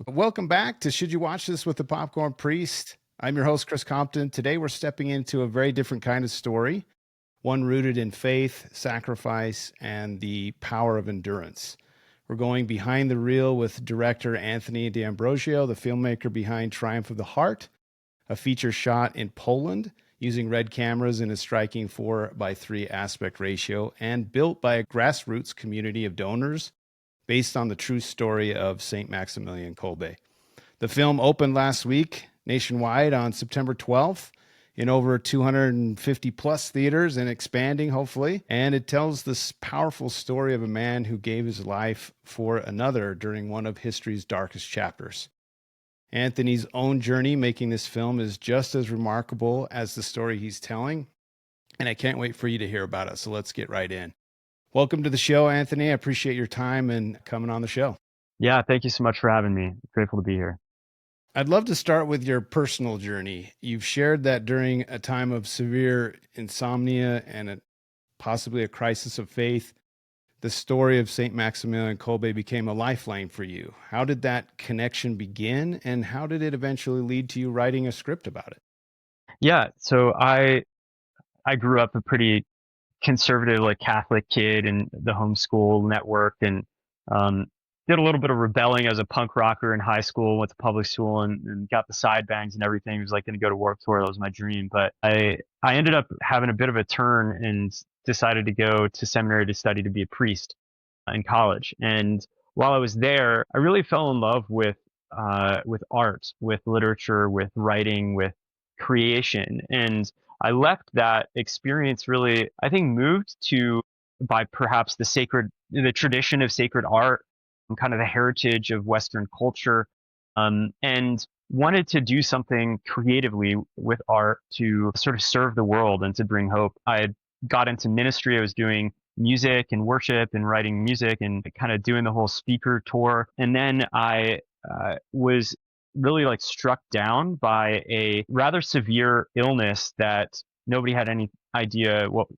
Welcome back to Should You Watch This with the Popcorn Priest? I'm your host, Chris Compton. Today, we're stepping into a very different kind of story, one rooted in faith, sacrifice, and the power of endurance. We're going behind the reel with director Anthony D'Ambrosio, the filmmaker behind Triumph of the Heart, a feature shot in Poland using red cameras in a striking 4:3 aspect ratio, and built by a grassroots community of donors based on the true story of St. Maximilian Kolbe. The film opened last week nationwide on September 12th in over 250 plus theaters and expanding, hopefully. And it tells this powerful story of a man who gave his life for another during one of history's darkest chapters. Anthony's own journey making this film is just as remarkable as the story he's telling. And I can't wait for you to hear about it. So let's get right in. Welcome to the show, Anthony. I appreciate your time and coming on the show. Yeah, thank you so much for having me. Grateful to be here. I'd love to start with your personal journey. You've shared that during a time of severe insomnia and possibly a crisis of faith, the story of St. Maximilian Kolbe became a lifeline for you. How did that connection begin, and how did it eventually lead to you writing a script about it? Yeah, so I grew up a pretty conservative, like Catholic kid in the homeschool network, and um, did a little bit of rebelling as a punk rocker in high school. Went to public school and got the side bangs and everything. It was like going to go to Warped Tour. That was my dream. But I ended up having a bit of a turn and decided to go to seminary to study to be a priest in college. And while I was there, I really fell in love with art, with literature, with writing, with creation. And I left that experience really, I think, moved to by perhaps the tradition of sacred art and kind of the heritage of Western culture, and wanted to do something creatively with art to sort of serve the world and to bring hope. I had got into ministry. I was doing music and worship and writing music and kind of doing the whole speaker tour. And then I was really like struck down by a rather severe illness that nobody had any idea what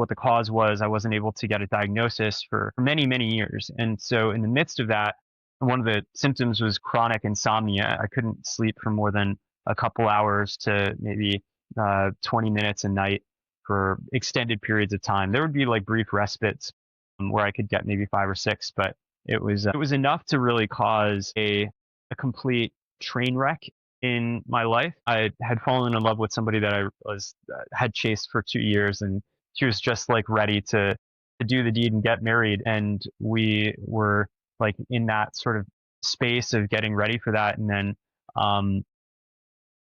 the cause was. I wasn't able to get a diagnosis for many, many years. And so in the midst of that, one of the symptoms was chronic insomnia. I couldn't sleep for more than a couple hours to maybe 20 minutes a night for extended periods of time. There would be like brief respites where I could get maybe 5 or 6, but it was enough to really cause a complete train wreck in my life. I had fallen in love with somebody that I was had chased for 2 years, and she was just like ready to do the deed and get married, and we were like in that sort of space of getting ready for that, and then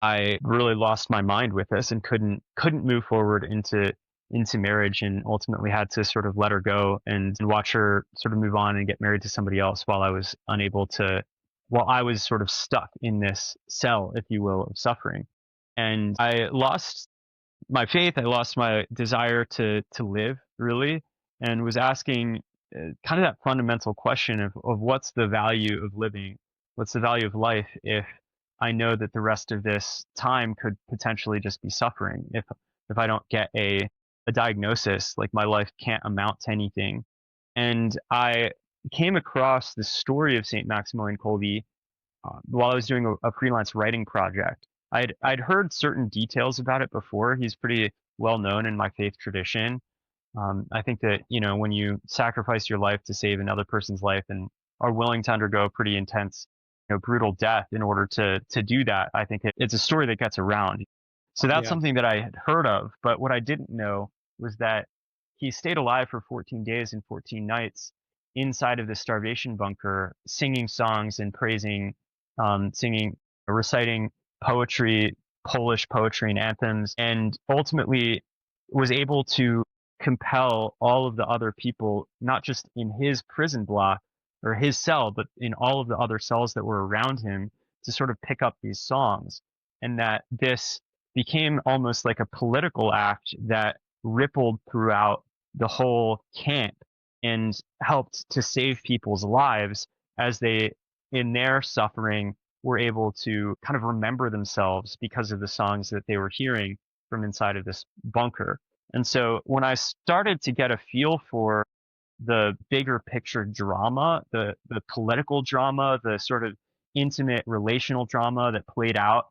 I really lost my mind with this and couldn't move forward into marriage, and ultimately had to sort of let her go and watch her sort of move on and get married to somebody else while I was sort of stuck in this cell, if you will, of suffering. And I lost my faith. I lost my desire to live, really, and was asking kind of that fundamental question of what's the value of living? What's the value of life if I know that the rest of this time could potentially just be suffering? If I don't get a diagnosis, like my life can't amount to anything. And I came across the story of Saint Maximilian Kolbe while I was doing a freelance writing project. I'd heard certain details about it before. He's pretty well known in my faith tradition. I think that, when you sacrifice your life to save another person's life and are willing to undergo a pretty intense, brutal death in order to do that, I think it's a story that gets around. So that's Yeah. something that I had heard of, but what I didn't know was that he stayed alive for 14 days and 14 nights inside of the starvation bunker, singing songs and reciting poetry, Polish poetry and anthems, and ultimately was able to compel all of the other people, not just in his prison block or his cell, but in all of the other cells that were around him, to sort of pick up these songs. And that this became almost like a political act that rippled throughout the whole camp and helped to save people's lives as they, in their suffering, were able to kind of remember themselves because of the songs that they were hearing from inside of this bunker. And so when I started to get a feel for the bigger picture drama, the political drama, the sort of intimate relational drama that played out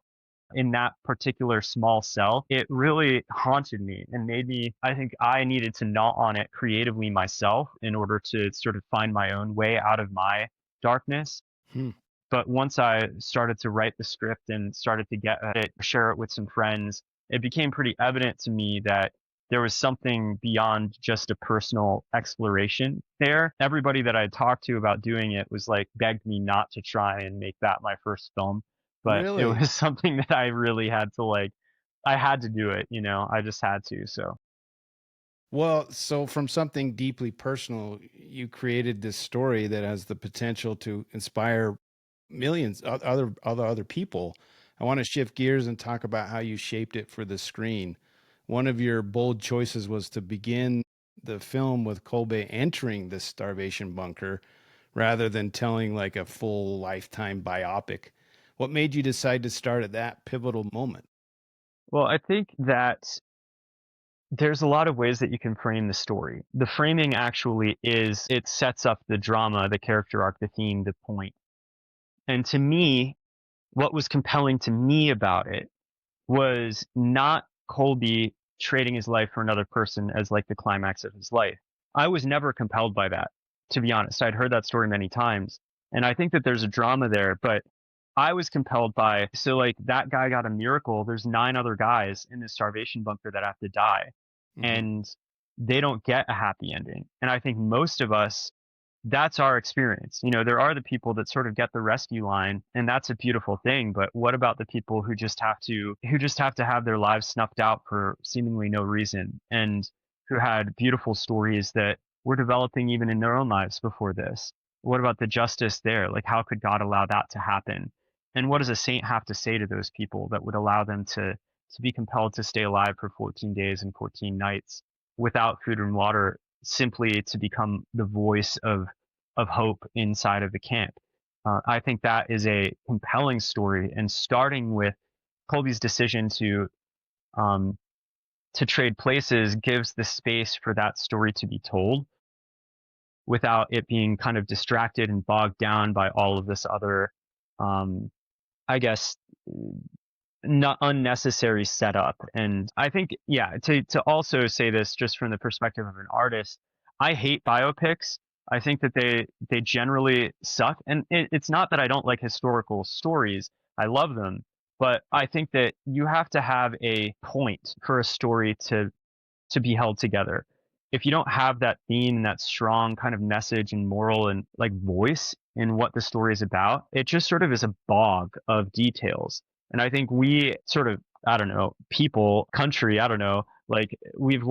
in that particular small cell, it really haunted me and made me, I think I needed to gnaw on it creatively myself in order to sort of find my own way out of my darkness. Hmm. But once I started to write the script and started to get it, share it with some friends, it became pretty evident to me that there was something beyond just a personal exploration there. Everybody that I talked to about doing it was like begged me not to try and make that my first film. But it Really? was something that I really had to like, I had to do it, you know, I just had to. So Well, so from something deeply personal, you created this story that has the potential to inspire millions other people. I want to shift gears and talk about how you shaped it for the screen. One of your bold choices was to begin the film with Kolbe entering the starvation bunker rather than telling like a full lifetime biopic. What made you decide to start at that pivotal moment? well, I think that there's a lot of ways that you can frame the story. The framing actually is it sets up the drama, the character arc, the theme, the point. And to me, what was compelling to me about it was not Colby trading his life for another person as like the climax of his life. I was never compelled by that, to be honest. I'd heard that story many times. And I think that there's a drama there, but I was compelled by, so like that guy got a miracle. There's 9 other guys in this starvation bunker that have to die, Hmm. and they don't get a happy ending. And I think most of us, that's our experience. You know, there are the people that sort of get the rescue line, and that's a beautiful thing. But what about the people who just have to have their lives snuffed out for seemingly no reason, and who had beautiful stories that were developing even in their own lives before this? What about the justice there? Like, how could God allow that to happen? And what does a saint have to say to those people that would allow them to be compelled to stay alive for 14 days and 14 nights without food and water, simply to become the voice of hope inside of the camp? I think that is a compelling story, and starting with Colby's decision um, to trade places gives the space for that story to be told without it being kind of distracted and bogged down by all of this other, um, I guess, not unnecessary setup. And I think, yeah, to also say this just from the perspective of an artist, I hate biopics. I think that they generally suck. And it's not that I don't like historical stories. I love them, but I think that you have to have a point for a story to be held together. If you don't have that theme and that strong kind of message and moral and like voice in what the story is about, it just sort of is a bog of details. And I think we sort of, I don't know, people, country, I don't know, like we've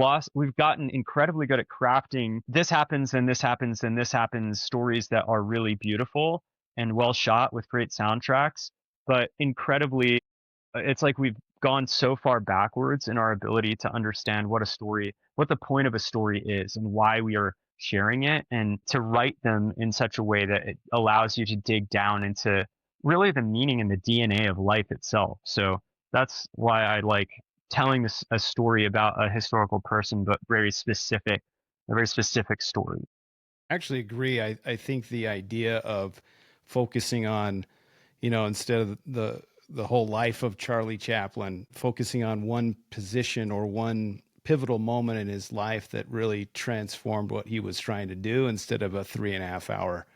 gotten incredibly good at crafting this happens and this happens and this happens stories that are really beautiful and well shot with great soundtracks, but incredibly, it's like we've gone so far backwards in our ability to understand what the point of a story is and why we are sharing it, and to write them in such a way that it allows you to dig down into really the meaning and the DNA of life itself. So that's why I like telling a story about a historical person, but a very specific story. I actually agree. I think the idea of focusing on, instead of the whole life of Charlie Chaplin, focusing on one position or one pivotal moment in his life that really transformed what he was trying to do instead of a 3.5 hour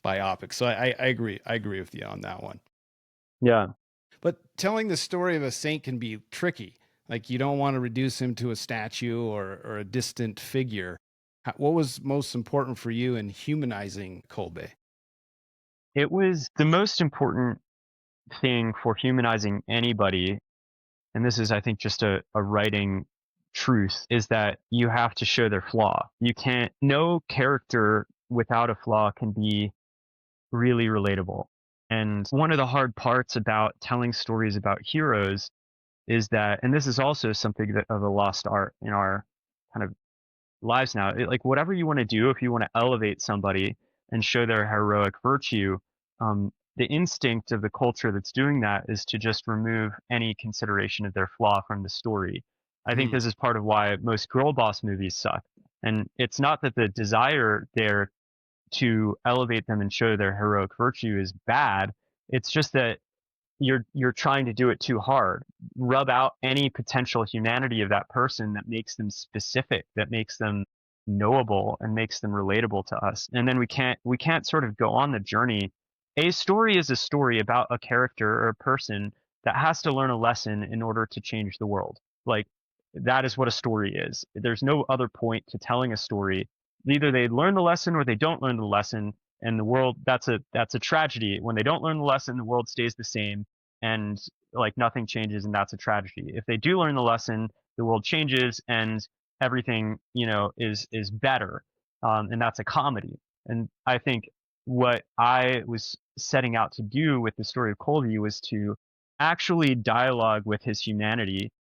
biopic. So I agree. I agree with you on that one. Yeah. But telling the story of a saint can be tricky. Like you don't want to reduce him to a statue or a distant figure. What was most important for you in humanizing Kolbe? It was the most important thing for humanizing anybody, and this is, I think, just a writing truth, is that you have to show their flaw. You can't, no character without a flaw can be really relatable. And one of the hard parts about telling stories about heroes is that, and this is also something that of a lost art in our kind of lives now, like whatever you want to do, if you want to elevate somebody and show their heroic virtue, the instinct of the culture that's doing that is to just remove any consideration of their flaw from the story. I think Hmm. this is part of why most girl boss movies suck. And it's not that the desire there to elevate them and show their heroic virtue is bad. It's just that you're trying to do it too hard. Rub out any potential humanity of that person that makes them specific, that makes them knowable and makes them relatable to us. And then we can't sort of go on the journey. A story is a story about a character or a person that has to learn a lesson in order to change the world. Like that is what a story is. There's no other point to telling a story. Either they learn the lesson or they don't learn the lesson, and the world, that's a tragedy. When they don't learn the lesson, the world stays the same, and like nothing changes, and that's a tragedy. If they do learn the lesson, the world changes, and everything, is better, and that's a comedy. And I think what I was setting out to do with the story of Colby was to actually dialogue with his humanity,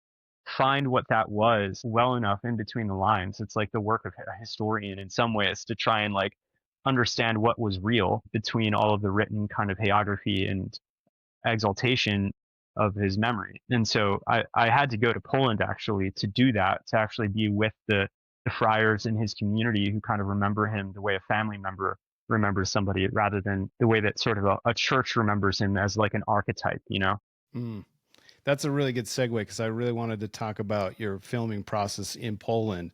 find what that was well enough in between the lines. It's like the work of a historian in some ways, to try and like understand what was real between all of the written kind of hagiography and exaltation of his memory. And so I had to go to Poland actually to do that, to actually be with the friars in his community who kind of remember him the way a family member remembers somebody, rather than the way that sort of a church remembers him as like an archetype, you know? Mm. That's a really good segue because I really wanted to talk about your filming process in Poland.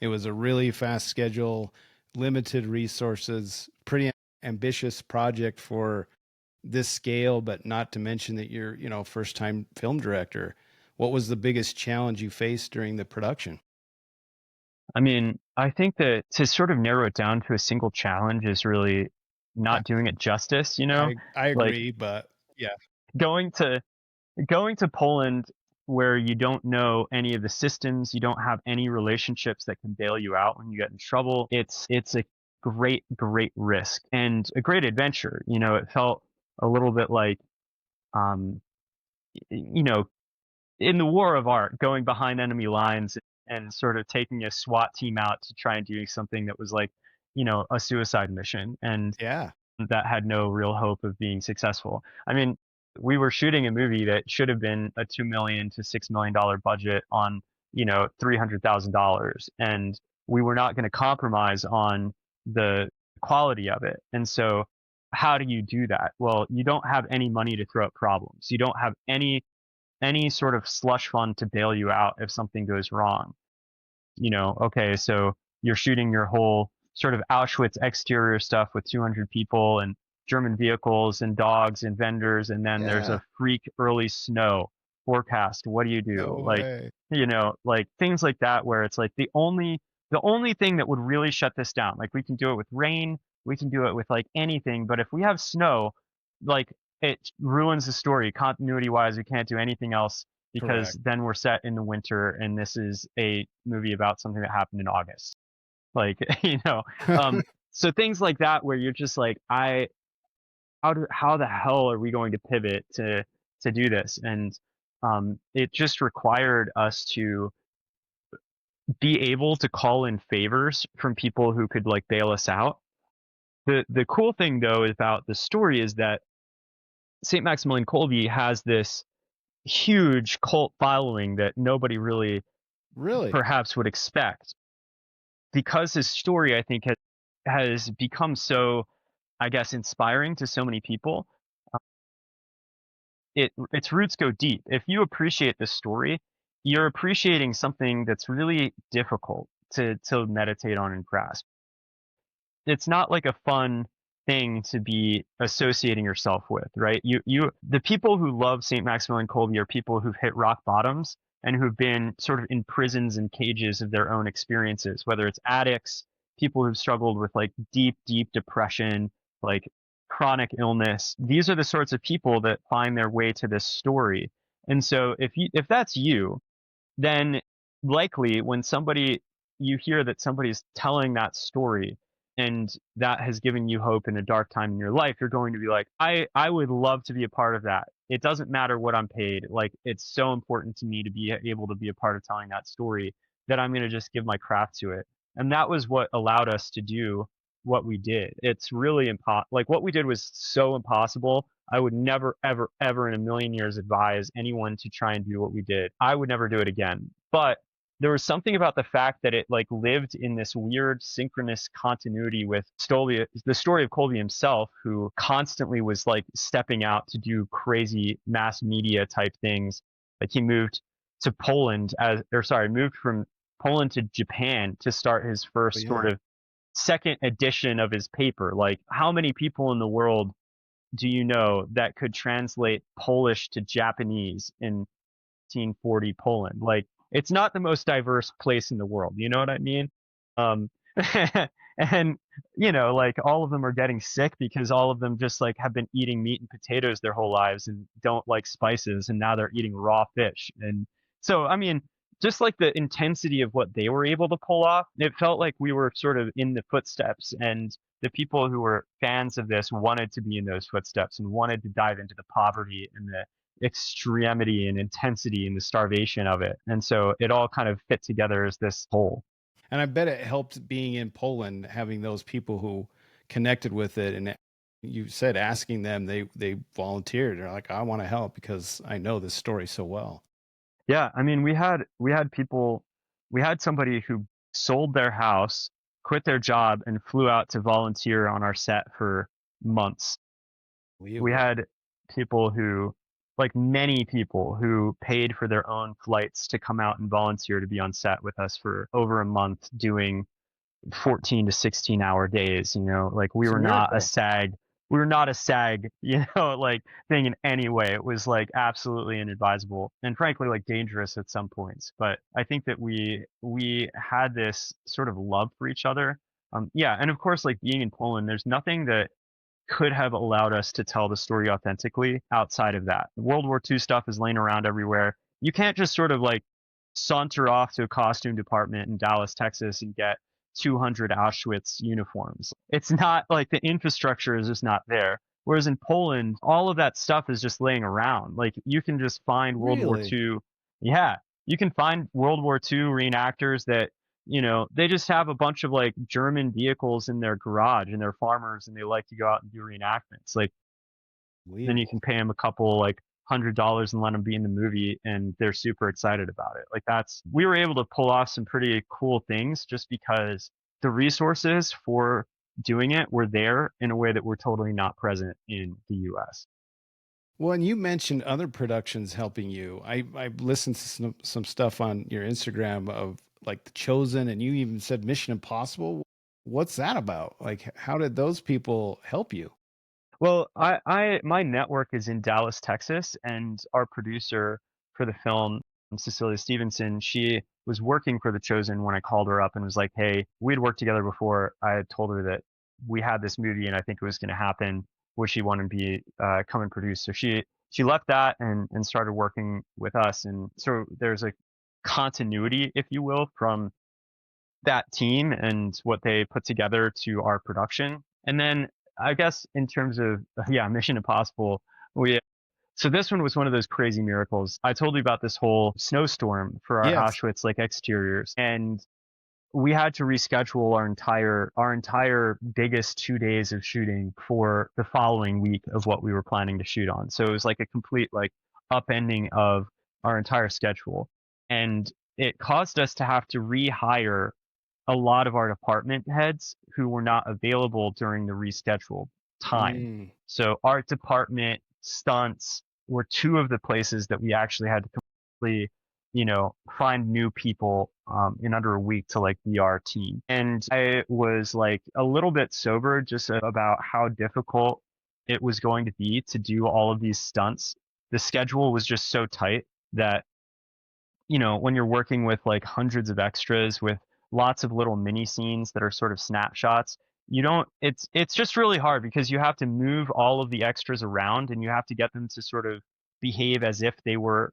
It was a really fast schedule, limited resources, pretty ambitious project for this scale, but not to mention that you're, first time film director. What was the biggest challenge you faced during the production? I mean, I think that to sort of narrow it down to a single challenge is really I not doing it justice, I Like agree, but yeah, going to going to Poland where you don't know any of the systems, you don't have any relationships that can bail you out when you get in trouble. It's a great risk and a great adventure. It felt a little bit like um you know, in the war of art, going behind enemy lines and sort of taking a SWAT team out to try and do something that was like, a suicide mission. And yeah, that had no real hope of being successful. I mean, we were shooting a movie that should have been a $2 million to $6 million budget on, $300,000, and we were not going to compromise on the quality of it. And so, how do you do that? Well, you don't have any money to throw at problems. You don't have any sort of slush fund to bail you out if something goes wrong. Okay, so you're shooting your whole sort of Auschwitz exterior stuff with 200 people and German vehicles and dogs and vendors, and then there's yeah, a freak early snow forecast. What do you do? no Like, way. like things like that, where it's like the only thing that would really shut this down. Like, we can do it with rain, we can do it with like anything, but if we have snow, like, it ruins the story continuity wise. We can't do anything else, because Correct. then we're set in the winter, and this is a movie about something that happened in August. Like, so things like that, where you're just like, how the hell are we going to pivot to do this? And it just required us to be able to call in favors from people who could like bail us out. The cool thing though about the story is that St. Maximilian Kolbe has this huge cult following that nobody really Really? perhaps would expect, because his story, I think, has become so, I guess, inspiring to so many people. Uh, its roots go deep. If you appreciate this story, you're appreciating something that's really difficult to meditate on and grasp. It's not like a fun thing to be associating yourself with, right? The people who love St. Maximilian Kolbe are people who've hit rock bottoms and who've been sort of in prisons and cages of their own experiences, whether it's addicts, people who've struggled with like deep depression, like chronic illness. These are the sorts of people that find their way to this story. And so if that's you, then likely when somebody you hear that somebody's telling that story and that has given you hope in a dark time in your life, you're going to be like, I would love to be a part of that. It doesn't matter what I'm paid. Like, it's so important to me to be able to be a part of telling that story, that I'm going to just give my craft to it. And that was what allowed us to do what we did. It's really like what we did was so impossible. I would never, ever in a million years advise anyone to try and do what we did. I would never do it again. But there was something about the fact that it like lived in this weird synchronous continuity with the story of Kolbe himself, who constantly was like stepping out to do crazy mass media type things. Like he moved to Poland moved from Poland to Japan to start his Oh, first sort yeah. of second edition of his paper. Like, how many people in the world do you know that could translate Polish to Japanese in 1940 Poland? Like, it's not the most diverse place in the world. You know what I mean? Um, and like all of them are getting sick because all of them just like have been eating meat and potatoes their whole lives and don't like spices, and now they're eating raw fish. And so, I mean, just like the intensity of what they were able to pull off, it felt like we were sort of in the footsteps, and the people who were fans of this wanted to be in those footsteps and wanted to dive into the poverty and the extremity and intensity and the starvation of it. And so it all kind of fit together as this whole. And I bet it helped being in Poland, having those people who connected with it. And you said asking them, they volunteered. They're like, I want to help because I know this story so well. Yeah, I mean, we had somebody who sold their house, quit their job, and flew out to volunteer on our set for months. We Unbelievable. had people who, like many people, who paid for their own flights to come out and volunteer to be on set with us for over a month, doing 14 to 16-hour days. Like It's a miracle. we were not a SAG, like thing in any way. It was like absolutely inadvisable and frankly like dangerous at some points. But I think that we had this sort of love for each other. Yeah, and of course, like being in Poland, there's nothing that could have allowed us to tell the story authentically outside of that. World War II stuff is laying around everywhere. You can't just sort of like saunter off to a costume department in Dallas, Texas and get 200 Auschwitz uniforms. It's not like the infrastructure is just not there. Whereas in Poland, all of that stuff is just laying around. Like you can just find World War Really? II. Yeah, you can find World War II reenactors that they just have a bunch of like German vehicles in their garage and they're farmers and they like to go out and do reenactments. Like then you can Unbelievable. pay them a couple like $100 and let them be in the movie and they're super excited about it. Like we were able to pull off some pretty cool things just because the resources for doing it were there in a way that were totally not present in the US. Well, and you mentioned other productions helping you. I listened to some stuff on your Instagram of like The Chosen, and you even said Mission Impossible. What's that about? Like, how did those people help you? Well, my network is in Dallas, Texas, and our producer for the film, Cecilia Stevenson, she was working for The Chosen when I called her up and was like, "Hey, we'd worked together before. I had told her that we had this movie and I think it was going to happen. Would she want to be come and produce?" So she left that and started working with us, and so there's a continuity, if you will, from that team and what they put together to our production. And then I guess in terms of yeah, Mission Impossible, we so this one was one of those crazy miracles. I told you about this whole snowstorm for our Yes. Auschwitz like exteriors, and we had to reschedule our entire biggest 2 days of shooting for the following week of what we were planning to shoot on. So it was like a complete like upending of our entire schedule, and it caused us to have to rehire a lot of our department heads who were not available during the rescheduled time. Mm. So art department, stunts were two of the places that we actually had to completely, find new people in under a week to like be our team. And I was like a little bit sober just about how difficult it was going to be to do all of these stunts. The schedule was just so tight that when you're working with like hundreds of extras with lots of little mini scenes that are sort of snapshots, you don't it's just really hard because you have to move all of the extras around and you have to get them to sort of behave as if they were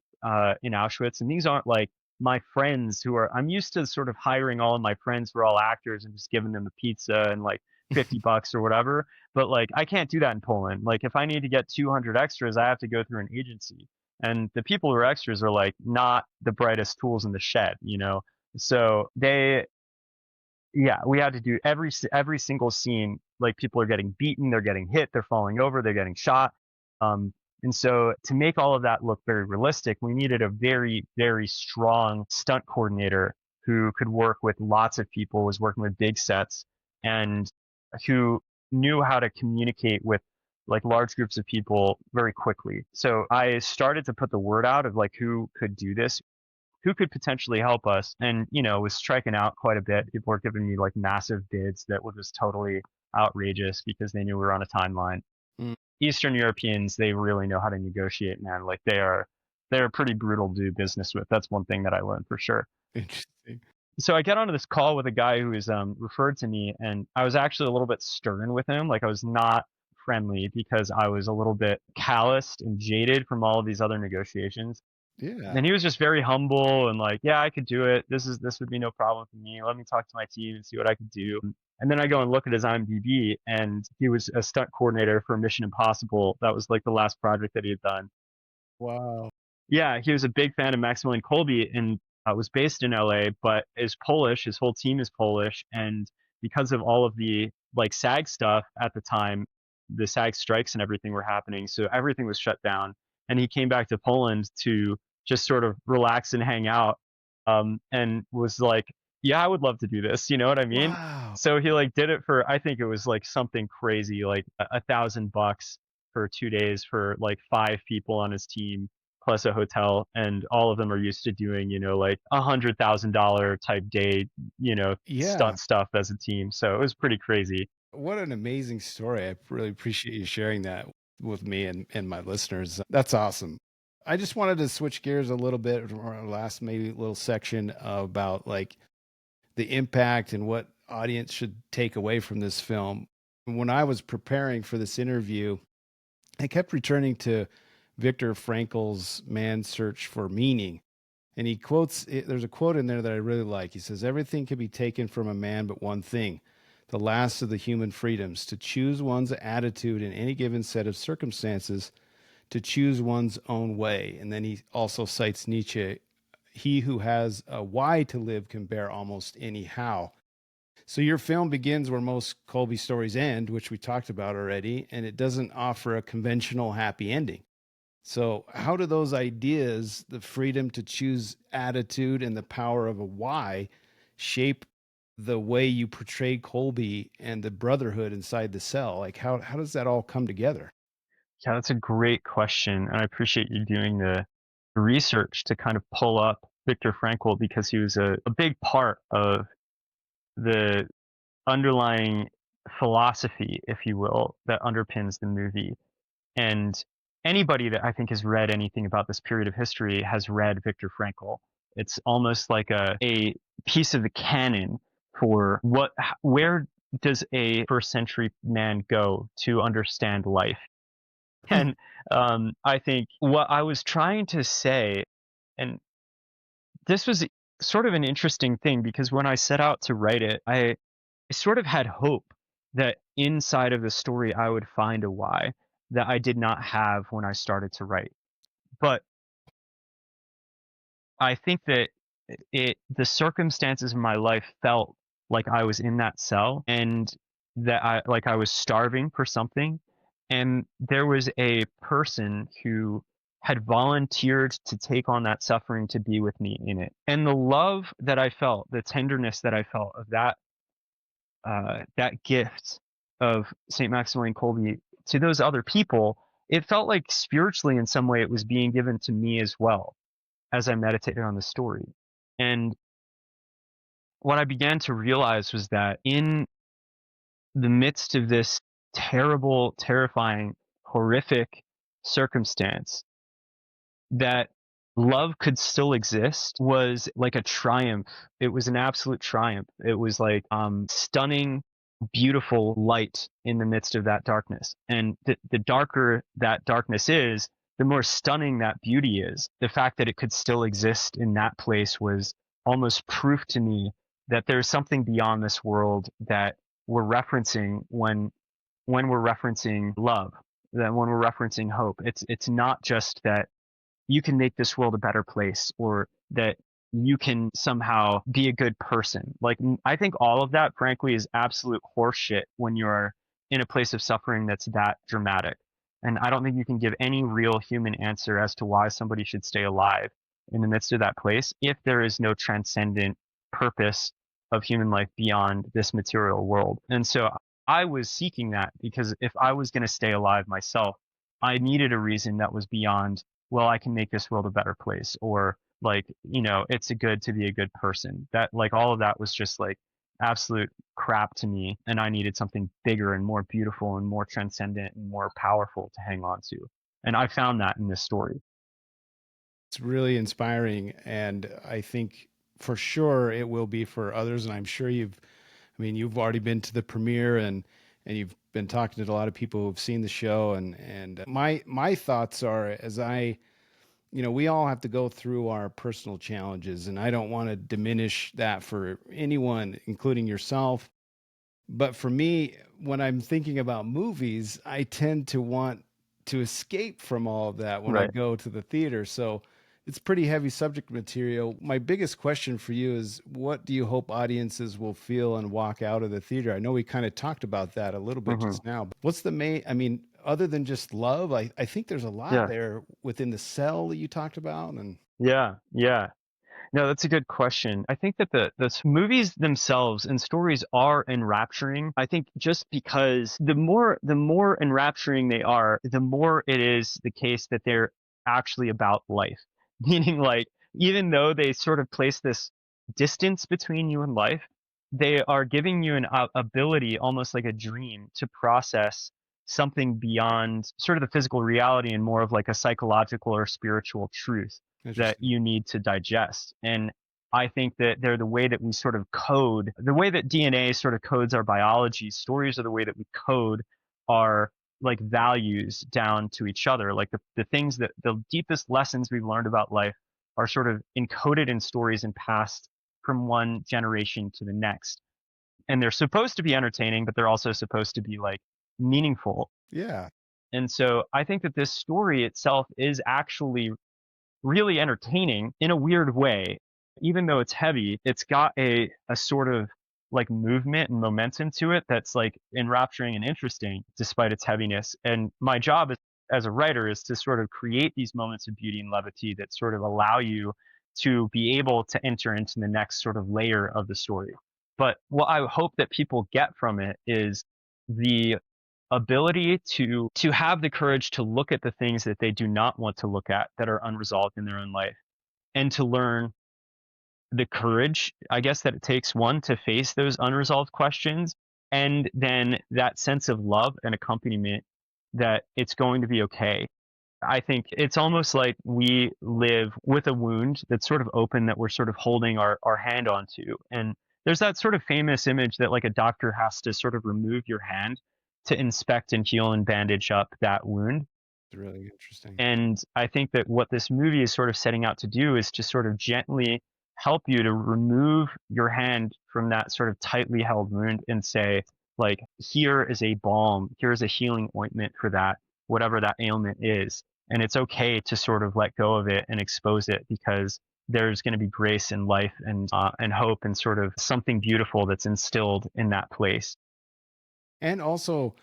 in Auschwitz. And these aren't like my friends I'm used to sort of hiring all of my friends who are all actors and just giving them a pizza and like $50 or whatever. But like I can't do that in Poland. Like if I need to get 200 extras, I have to go through an agency, and the people who are extras are like not the brightest tools in the shed. So we had to do every single scene. Like people are getting beaten, they're getting hit, they're falling over, they're getting shot. And so to make all of that look very realistic, we needed a very, very strong stunt coordinator who could work with lots of people, was working with big sets, and who knew how to communicate with like large groups of people very quickly. So I started to put the word out of like who could do this, who could potentially help us, and was striking out quite a bit. People were giving me like massive bids that were just totally outrageous because they knew we were on a timeline. Mm, Eastern Europeans, they really know how to negotiate, man. Like they're pretty brutal to do business with. That's one thing that I learned for sure. interesting. So I get onto this call with a guy who is referred to me, and I was actually a little bit stern with him. Like I was not friendly because I was a little bit calloused and jaded from all of these other negotiations. Yeah. And he was just very humble and like, yeah, I could do it. This would be no problem for me. Let me talk to my team and see what I could do. And then I go and look at his IMDb, and he was a stunt coordinator for Mission Impossible. That was like the last project that he had done. Wow. Yeah, he was a big fan of Maximilian Kolbe and was based in LA, but is Polish. His whole team is Polish, and because of all of the like SAG stuff at the time, the SAG strikes and everything were happening, so everything was shut down. And he came back to Poland to just sort of relax and hang out, and was like, "Yeah, I would love to do this." You know what I mean? Wow. So he like did it for, I think it was like something crazy, like $1,000 for 2 days for like 5 people on his team plus a hotel, and all of them are used to doing, like $100,000 type day, Yeah. stunt stuff as a team. So it was pretty crazy. What an amazing story. I really appreciate you sharing that with me and my listeners. That's awesome. I just wanted to switch gears a little bit for our last maybe little section about like the impact and what audience should take away from this film. When I was preparing for this interview, I kept returning to Viktor Frankl's Man's Search for Meaning. And he quotes, there's a quote in there that I really like. He says, "Everything can be taken from a man but one thing, the last of the human freedoms, to choose one's attitude in any given set of circumstances, to choose one's own way." And then he also cites Nietzsche: "He who has a why to live can bear almost any how." So your film begins where most Colby stories end, which we talked about already, and it doesn't offer a conventional happy ending. So, how do those ideas, the freedom to choose attitude and the power of a why, shape the way you portray Colby and the brotherhood inside the cell? Like, how does that all come together? Yeah, that's a great question. And I appreciate you doing the research to kind of pull up Viktor Frankl, because he was a big part of the underlying philosophy, if you will, that underpins the movie. And anybody that I think has read anything about this period of history has read Viktor Frankl. It's almost like a piece of the canon for where does a first century man go to understand life. And I think what I was trying to say, and this was sort of an interesting thing, because when I set out to write it, I sort of had hope that inside of the story I would find a why that I did not have when I started to write. But I think that the circumstances of my life felt like I was in that cell, and that I was starving for something, and there was a person who had volunteered to take on that suffering to be with me in it. And the love that I felt, the tenderness that I felt of that gift of St. Maximilian Kolbe to those other people, it felt like spiritually in some way it was being given to me as well as I meditated on the story. And what I began to realize was that in the midst of this terrible, terrifying, horrific circumstance, that love could still exist was like a triumph. It was an absolute triumph. It was like stunning, beautiful light in the midst of that darkness. And the darker that darkness is, the more stunning that beauty is. The fact that it could still exist in that place was almost proof to me that there's something beyond this world that we're referencing when we're referencing love, that when we're referencing hope. It's not just that you can make this world a better place, or that you can somehow be a good person. Like, I think all of that, frankly, is absolute horseshit when you're in a place of suffering that's that dramatic. And I don't think you can give any real human answer as to why somebody should stay alive in the midst of that place if there is no transcendent purpose of human life beyond this material world. And so I was seeking that because if I was going to stay alive myself, I needed a reason that was beyond, well, I can make this world a better place, or like, it's a good to be a good person. That, like, all of that was just like absolute crap to me. And I needed something bigger and more beautiful and more transcendent and more powerful to hang on to. And I found that in this story. It's really inspiring, and I think for sure it will be for others. And I'm sure you've already been to the premiere, and you've been talking to a lot of people who've seen the show. And my thoughts are, we all have to go through our personal challenges, and I don't want to diminish that for anyone, including yourself. But for me, when I'm thinking about movies, I tend to want to escape from all of that when I Right. go to the theater. So it's pretty heavy subject material. My biggest question for you is, what do you hope audiences will feel and walk out of the theater? I know we kind of talked about that a little bit Hmm. just now. But what's the main, other than just love, I think there's a lot Yeah. there within the cell that you talked about. And Yeah. Yeah. No, that's a good question. I think that the movies themselves and stories are enrapturing. I think just because the more enrapturing they are, the more it is the case that they're actually about life. Meaning, like, even though they sort of place this distance between you and life, they are giving you an ability, almost like a dream, to process something beyond sort of the physical reality and more of like a psychological or spiritual truth that interesting. you need to digest. And I think that they're the way that we sort of code, the way that DNA sort of codes our biology. Stories are the way that we code our like values down to each other. Like the things that the deepest lessons we've learned about life are sort of encoded in stories and passed from one generation to the next. And they're supposed to be entertaining, but they're also supposed to be like meaningful. Yeah. And so I think that this story itself is actually really entertaining in a weird way. Even though it's heavy, it's got a sort of like movement and momentum to it that's like enrapturing and interesting despite its heaviness. And my job as a writer is to sort of create these moments of beauty and levity that sort of allow you to be able to enter into the next sort of layer of the story. But what I hope that people get from it is the ability to have the courage to look at the things that they do not want to look at that are unresolved in their own life, and to learn the courage, I guess, that it takes, one, to face those unresolved questions, and then that sense of love and accompaniment that it's going to be okay. I think it's almost like we live with a wound that's sort of open that we're sort of holding our hand onto. And there's that sort of famous image that like a doctor has to sort of remove your hand to inspect and heal and bandage up that wound. It's really interesting. And I think that what this movie is sort of setting out to do is to sort of gently help you to remove your hand from that sort of tightly held wound and say, like, here is a balm, here is a healing ointment for that, whatever that ailment is. And it's okay to sort of let go of it and expose it, because there's going to be grace and life and hope and sort of something beautiful that's instilled in that place. And also,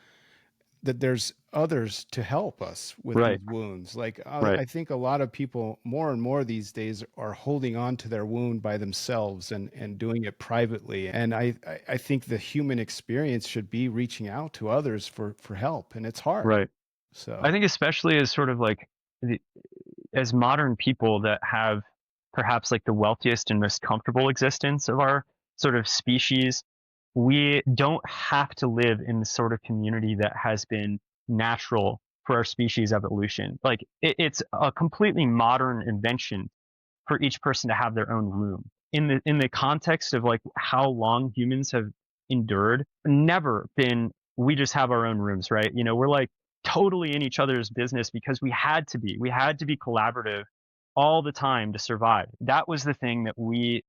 that there's others to help us with Right, these wounds. Like, right, I think a lot of people more and more these days are holding on to their wound by themselves and doing it privately. And I think the human experience should be reaching out to others for help, and it's hard. right. I So think especially as sort of like as modern people that have perhaps like the wealthiest and most comfortable existence of our sort of species, we don't have to live in the sort of community that has been natural for our species evolution. Like it's a completely modern invention for each person to have their own room. In the context of like how long humans have endured, never been we just have our own rooms, right? We're like totally in each other's business because we had to be. We had to be collaborative all the time to survive. That was the thing that we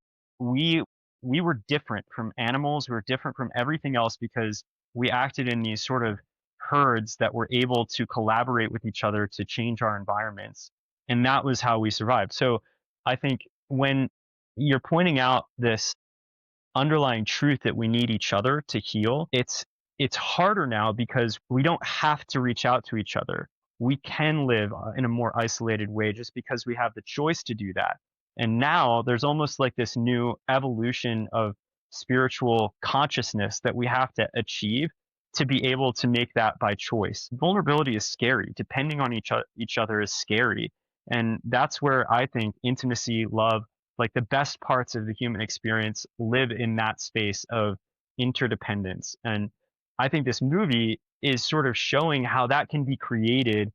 we were different from animals, we were different from everything else because we acted in these sort of herds that were able to collaborate with each other to change our environments. And that was how we survived. So I think when you're pointing out this underlying truth that we need each other to heal, it's harder now because we don't have to reach out to each other. We can live in a more isolated way just because we have the choice to do that. And now there's almost like this new evolution of spiritual consciousness that we have to achieve to be able to make that by choice. Vulnerability is scary. Depending on each other is scary. And that's where I think intimacy, love, like the best parts of the human experience live in that space of interdependence. And I think this movie is sort of showing how that can be created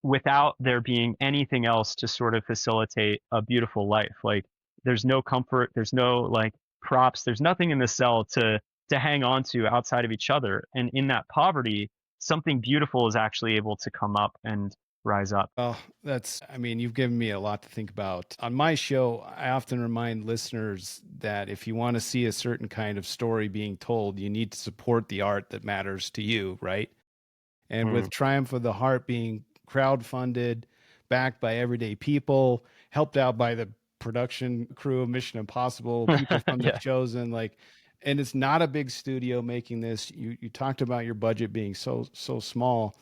without there being anything else to sort of facilitate a beautiful life. Like there's no comfort, there's no like props, there's nothing in the cell to hang on to outside of each other. And in that poverty, something beautiful is actually able to come up and rise up. Oh, I mean, you've given me a lot to think about. On my show, I often remind listeners that if you want to see a certain kind of story being told, you need to support the art that matters to you, right? And with Mm, Triumph of the Heart being crowdfunded, backed by everyday people, helped out by the production crew of Mission Impossible, people from The yeah. Chosen, like, and it's not a big studio making this. You talked about your budget being so small.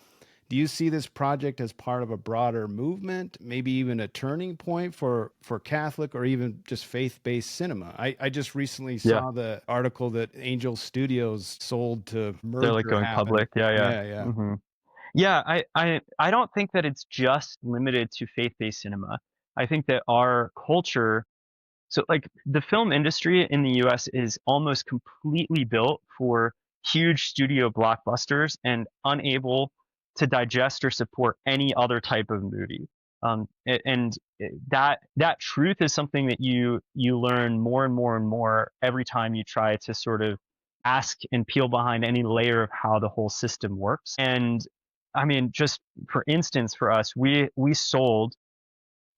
Do you see this project as part of a broader movement, maybe even a turning point for Catholic or even just faith-based cinema? I just recently Yeah. saw the article that Angel Studios sold to They're like merger going happened. public. Yeah. Yeah. Yeah, yeah. Hmm. Yeah, I don't think that it's just limited to faith-based cinema. I think that our culture, so like the film industry in the US is almost completely built for huge studio blockbusters and unable to digest or support any other type of movie. And that truth is something that you learn more and more and more every time you try to sort of ask and peel behind any layer of how the whole system works. And I mean, just for instance, for us, we sold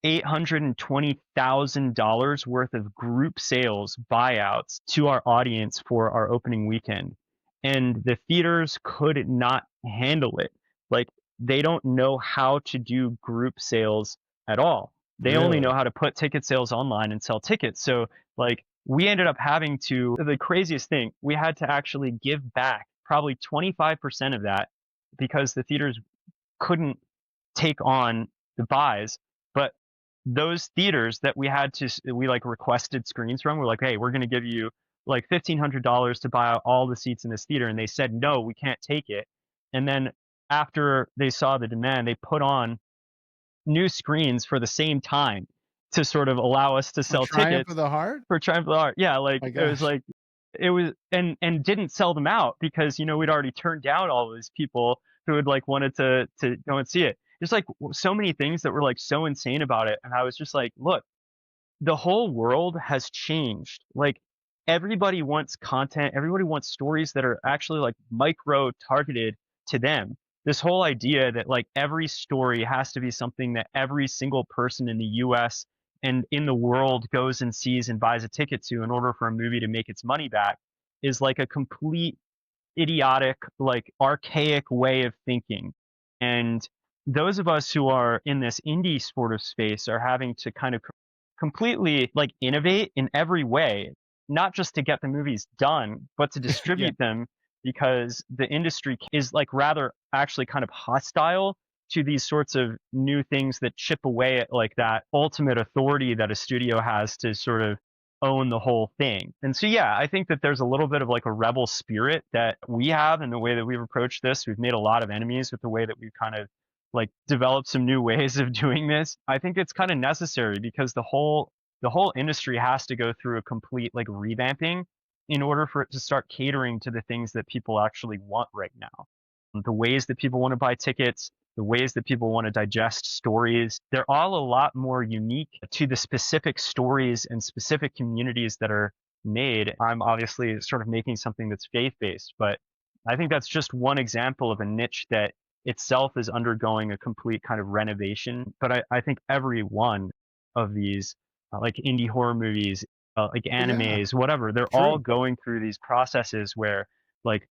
$820,000 worth of group sales buyouts to our audience for our opening weekend. And the theaters could not handle it. Like, they don't know how to do group sales at all. They only know Really? how to put ticket sales online and sell tickets. So, like, we ended up having to, the craziest thing, we had to actually give back probably 25% of that because the theaters couldn't take on the buys. But those theaters that we like requested screens from, we're like, hey, we're going to give you like $1,500 to buy out all the seats in this theater. And they said, no, we can't take it. And then after they saw the demand, they put on new screens for the same time to sort of allow us to For sell Triumph of tickets the Heart? for Triumph of the Art. Yeah, like My it was gosh. like it was and didn't sell them out because we'd already turned down all of these people who had like wanted to go and see it. There's like so many things that were like so insane about it, and I was just like, look, the whole world has changed. Like everybody wants content, everybody wants stories that are actually like micro targeted to them. This whole idea that like every story has to be something that every single person in the US and in the world goes and sees and buys a ticket to in order for a movie to make its money back is like a complete idiotic, like archaic way of thinking. And those of us who are in this indie sort of space are having to kind of completely like innovate in every way, not just to get the movies done, but to Yeah. distribute them because the industry is like rather actually kind of hostile to these sorts of new things that chip away at like that ultimate authority that a studio has to sort of own the whole thing. And so, yeah, I think that there's a little bit of like a rebel spirit that we have in the way that we've approached this. We've made a lot of enemies with the way that we've kind of like developed some new ways of doing this. I think it's kind of necessary because the whole industry has to go through a complete like revamping in order for it to start catering to the things that people actually want right now. The ways that people want to buy tickets, the ways that people want to digest stories, they're all a lot more unique to the specific stories and specific communities that are made. I'm obviously sort of making something that's faith based, but I think that's just one example of a niche that itself is undergoing a complete kind of renovation. But I think every one of these, like indie horror movies, like Oh, yeah. animes, whatever, they're all True. going through these processes where like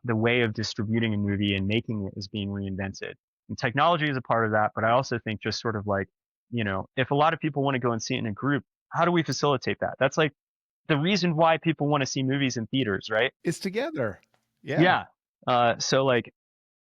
the way of distributing a movie and making it is being reinvented. And technology is a part of that, but I also think just sort of like, if a lot of people want to go and see it in a group, how do we facilitate that? That's like the reason why people want to see movies in theaters, right? It's together. Yeah. Yeah. So like,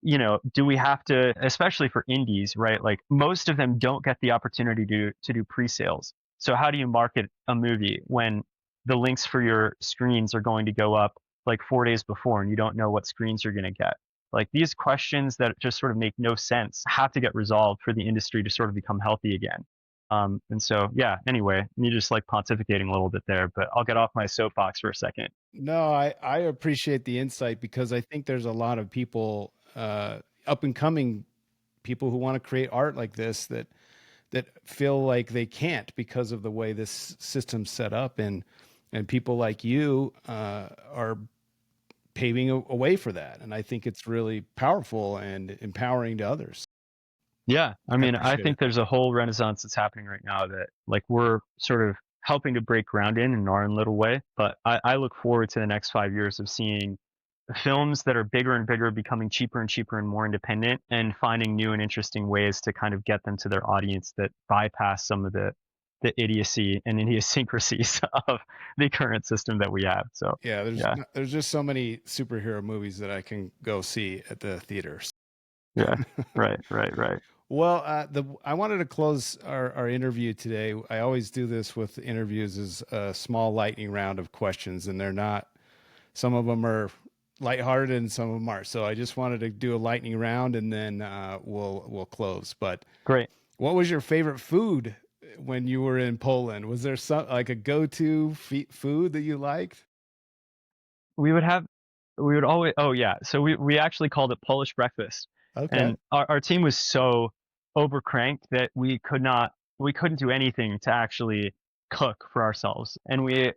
do we have to, especially for indies, right? Like most of them don't get the opportunity to do pre-sales. So how do you market a movie when the links for your screens are going to go up like 4 days before and you don't know what screens you're going to get? Like these questions that just sort of make no sense have to get resolved for the industry to sort of become healthy again. And so, yeah, anyway, me just like pontificating a little bit there, but I'll get off my soapbox for a second. No, I appreciate the insight because I think there's a lot of people, up and coming people who want to create art like this that feel like they can't because of the way this system's set up, and people like you are paving a way for that, and I think it's really powerful and empowering to others. Yeah, I I mean, I appreciate it. think there's a whole renaissance that's happening right now that like we're sort of helping to break ground in our own little way. But I look forward to the next 5 years of seeing films that are bigger and bigger, becoming cheaper and cheaper and more independent, and finding new and interesting ways to kind of get them to their audience that bypass some of the idiocy and idiosyncrasies of the current system that we have. So Yeah, yeah, there's just so many superhero movies that I can go see at the theaters. yeah, right, right, right. Well, I wanted to close our interview today. I always do this with interviews as a small lightning round of questions, and they're not. Some of them are lighthearted, and some of them aren't. So I just wanted to do a lightning round, and then we'll close. But Great. what was your favorite food when you were in Poland? Was there some like a go-to food that you liked? We would have we would always oh, yeah. So we actually called it Polish breakfast, Okay, and our team was so overcranked that we couldn't do anything to actually cook for ourselves, and we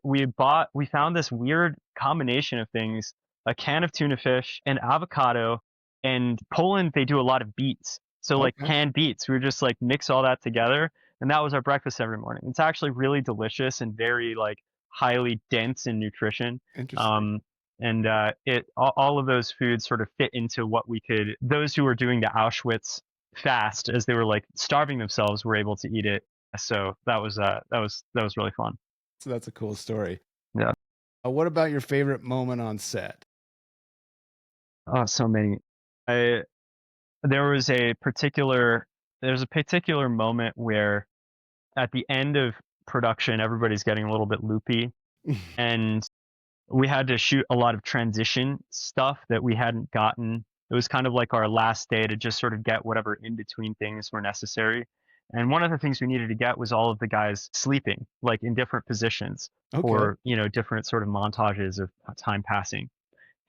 found this weird combination of things, a can of tuna fish, and avocado, and Poland, they do a lot of beets, so, like, okay, canned beets, we would just, like, mix all that together, and that was our breakfast every morning. It's actually really delicious and very, like, highly dense in nutrition, interesting. um, and it all of those foods sort of fit into what we could. Those who were doing the Auschwitz fast, as they were like starving themselves, were able to eat it. So that was really fun. So that's a cool story. Yeah. What about your favorite moment on set? Oh, so many. I there was a particular there's a particular moment where at the end of production, everybody's getting a little bit loopy, and we had to shoot a lot of transition stuff that we hadn't gotten. It was kind of like our last day to just sort of get whatever in between things were necessary. And one of the things we needed to get was all of the guys sleeping, like in different positions Okay. for, different sort of montages of time passing.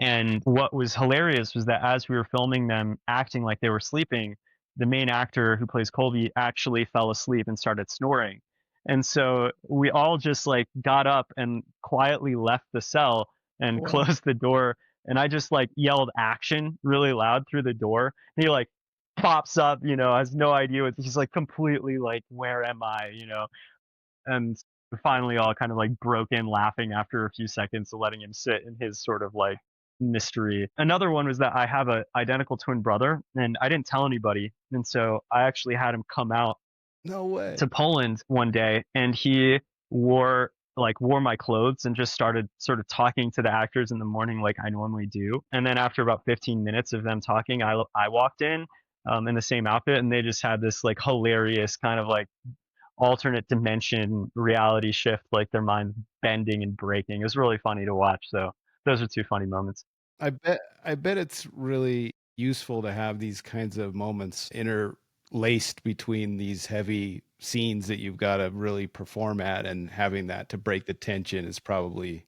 And what was hilarious was that as we were filming them acting like they were sleeping, the main actor who plays Colby actually fell asleep and started snoring. And so we all just like got up and quietly left the cell and Wow. closed the door. And I just like yelled action really loud through the door. And he like pops up, has no idea what he's like completely like, where am I? And finally all kind of like broke in laughing after a few seconds of letting him sit in his sort of like mystery. Another one was that I have a identical twin brother and I didn't tell anybody. And so I actually had him come out No way. to Poland one day and he wore my clothes and just started sort of talking to the actors in the morning like I normally do. And then after about 15 minutes of them talking, I walked in the same outfit and they just had this like hilarious kind of like alternate dimension reality shift, like their mind bending and breaking. It was really funny to watch. So those are two funny moments. I bet it's really useful to have these kinds of moments interlaced between these heavy scenes that you've got to really perform at, and having that to break the tension is probably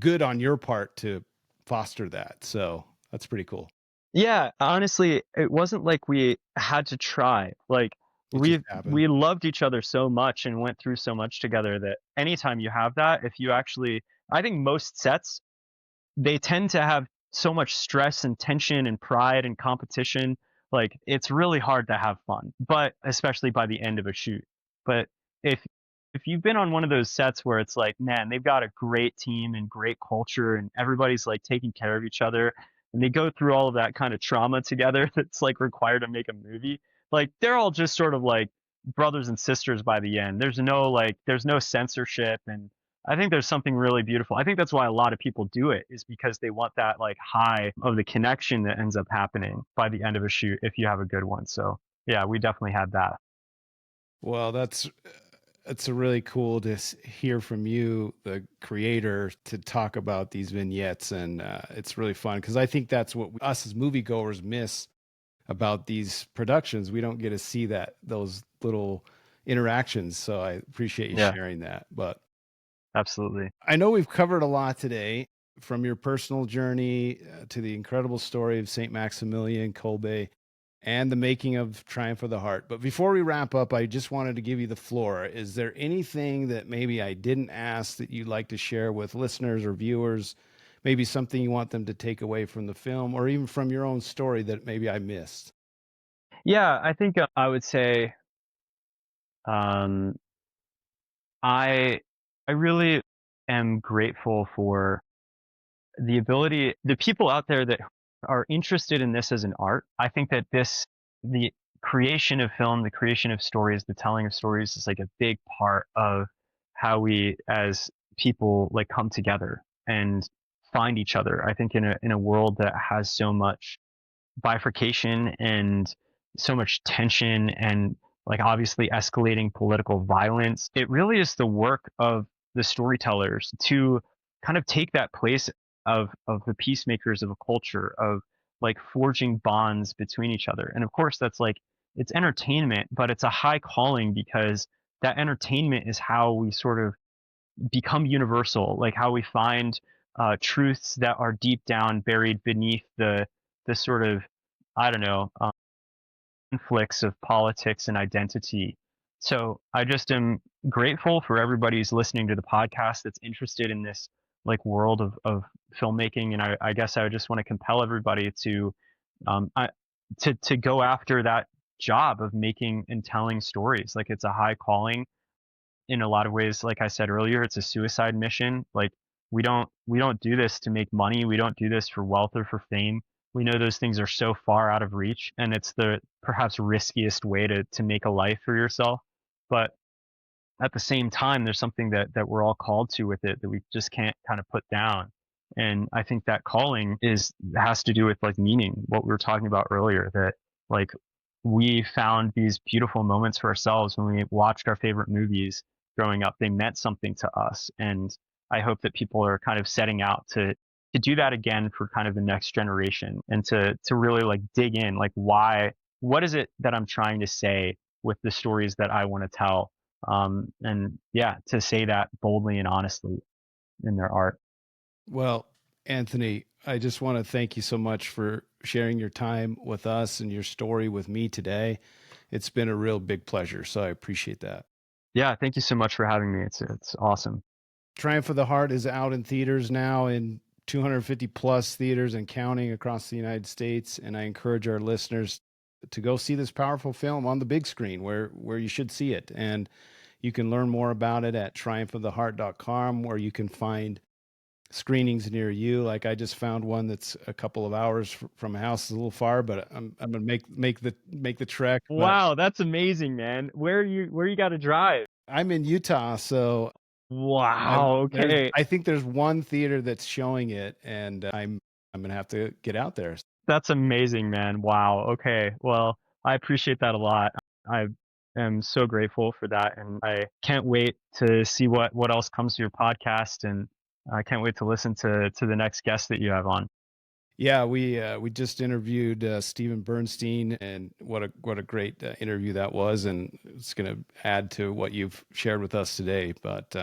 good on your part to foster that. So that's pretty cool. Yeah, honestly, it wasn't like we had to try. Like It just we happened. loved each other so much and went through so much together that anytime you have that, if you actually I think most sets they tend to have so much stress and tension and pride and competition. Like it's really hard to have fun, but especially by the end of a shoot. But if if you've been on one of those sets where it's like, man, they've got a great team and great culture and everybody's like taking care of each other and they go through all of that kind of trauma together that's like required to make a movie. Like they're all just sort of like brothers and sisters by the end. There's no censorship and I think there's something really beautiful. I think that's why a lot of people do it is because they want that like high of the connection that ends up happening by the end of a shoot if you have a good one. So yeah, we definitely had that. Well, that's it's a really cool to hear from you, the creator, to talk about these vignettes, and it's really fun because I think that's what us as moviegoers miss about these productions. We don't get to see those little interactions. So I appreciate you Yeah, sharing that. But absolutely. I know we've covered a lot today, from your personal journey to the incredible story of St. Maximilian Kolbe and the making of Triumph of the Heart. But before we wrap up, I just wanted to give you the floor. Is there anything that maybe I didn't ask that you'd like to share with listeners or viewers? Maybe something you want them to take away from the film, or even from your own story that maybe I missed? Yeah, I think I would say um, I I really am grateful for the people out there that are interested in this as an art. I think that the creation of film, the creation of stories, the telling of stories is like a big part of how we as people like come together and find each other. I think in a world that has so much bifurcation and so much tension and like obviously escalating political violence. It really is the work of the storytellers to kind of take that place of the peacemakers of a culture of like forging bonds between each other. And of course that's like it's entertainment, but it's a high calling because that entertainment is how we sort of become universal, like how we find truths that are deep down buried beneath the sort of I don't know conflicts of politics and identity. So I just am grateful for everybody who's listening to the podcast that's interested in this like world of filmmaking, and I guess I just want to compel everybody to I, to go after that job of making and telling stories. Like it's a high calling in a lot of ways. Like I said earlier, it's a suicide mission. Like we don't do this to make money. We don't do this for wealth or for fame. We know those things are so far out of reach, and it's the perhaps riskiest way to make a life for yourself. But at the same time, there's something that we're all called to with it that we just can't kind of put down. And I think that calling is has to do with like meaning, what we were talking about earlier, that like we found these beautiful moments for ourselves when we watched our favorite movies growing up. They meant something to us. And I hope that people are kind of setting out to do that again for kind of the next generation and to really like dig in, like what is it that I'm trying to say with the stories that I want to tell, and yeah, to say that boldly and honestly in their art. Well, Anthony, I just want to thank you so much for sharing your time with us and your story with me today. It's been a real big pleasure. So I appreciate that. Yeah, thank you so much for having me. It's awesome. Triumph of the Heart is out in theaters now, in 250 plus theaters and counting across the United States. And I encourage our listeners to go see this powerful film on the big screen where you should see it. And you can learn more about it at triumphoftheheart.com, where you can find screenings near you. Like I just found one that's a couple of hours from my house. It's a little far, but I'm gonna make the trek. But Wow, that's amazing, man. Where you got to drive? I'm in Utah, so Wow. Okay, I think there's one theater that's showing it, and I'm gonna have to get out there. that's amazing, man. Wow. Okay. Well, I appreciate that a lot. I am so grateful for that, and I can't wait to see what else comes to your podcast, and I can't wait to listen to the next guest that you have on. Yeah, we just interviewed Stephen Bernstein, and what a great interview that was, and it's going to add to what you've shared with us today. But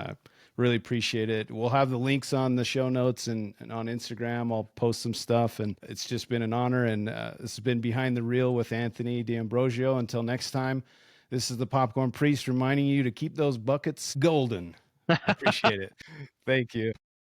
really appreciate it. We'll have the links on the show notes and on Instagram. I'll post some stuff, and it's just been an honor. And this has been Behind the Reel with Anthony D'Ambrosio. Until next time, this is the Popcorn Priest reminding you to keep those buckets golden. I appreciate it. Thank you.